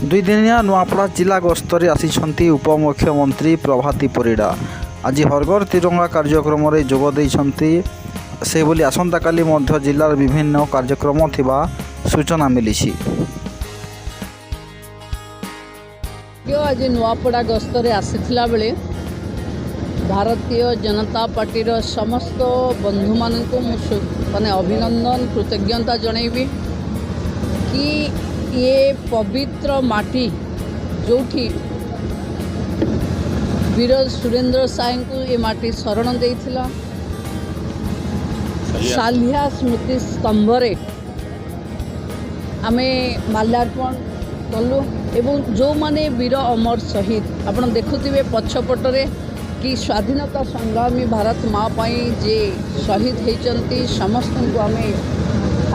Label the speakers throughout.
Speaker 1: दुई दिनिया नुआपड़ा जिला गस्तरे आसिछन्ति उपमुख्यमंत्री प्रभाती परिड़ा। आज हरघर तिरंगा कार्यक्रम रे जोग देइछन्ति से बोली आसंता काली मध्य जिलार विभिन्न कार्यक्रम थिबा सूचना मिलिछि।
Speaker 2: आज नुआपड़ा गस्तरे आसीथिला बेले भारतीय जनता पार्टीर समस्त बंधु मानक माने अभिनंदन कृतज्ञता जनइबी कि ये पवित्र माटी जोठी वीर सुरेंद्र साय को ये माटी शरण देइथिला सालिया स्मृति स्तंभरे आमे माल्यार्पण कलु एवं जो माने वीर अमर शहीद आपण देखुथिबे पछपटरे कि स्वाधीनता संग्रामी भारत माँ पाई जे शहीद होती समस्त को आमे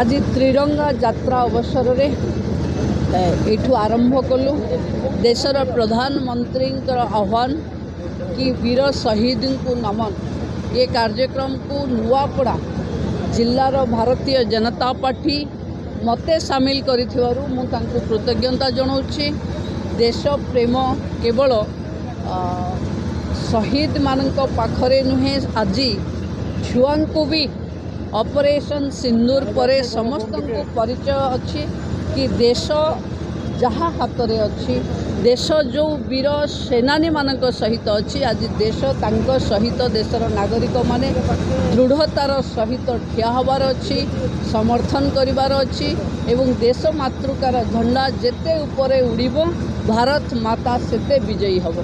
Speaker 2: आज त्रिरंगा यात्रा अवसर रे एठू आरंभ कलु। देशर प्रधानमंत्री आह्वान कि वीर शहीद को नमन ये कार्यक्रम को नुआपड़ा जिल्लार भारतीय जनता पार्टी मते सामिल करिथिबारु मु तांको कृतज्ञता जनाउछि। देश प्रेम केवल शहीद मानक पाखरे नुहे आज छुआ को भी ऑपरेशन सिंदूर पर समस्त को परिचय अच्छी कि देश जहाँ हाथ में अच्छी देश जो वीर सेनानी मानक सहित अच्छी आज देश तांको सहित देशर नागरिक माने दृढ़तार सहित ठिया हबार अच्छी समर्थन करिवार अच्छी एवं देश मातृकार झंडा जेते ऊपर उड़िबो भारत माता सेते विजयी हबो।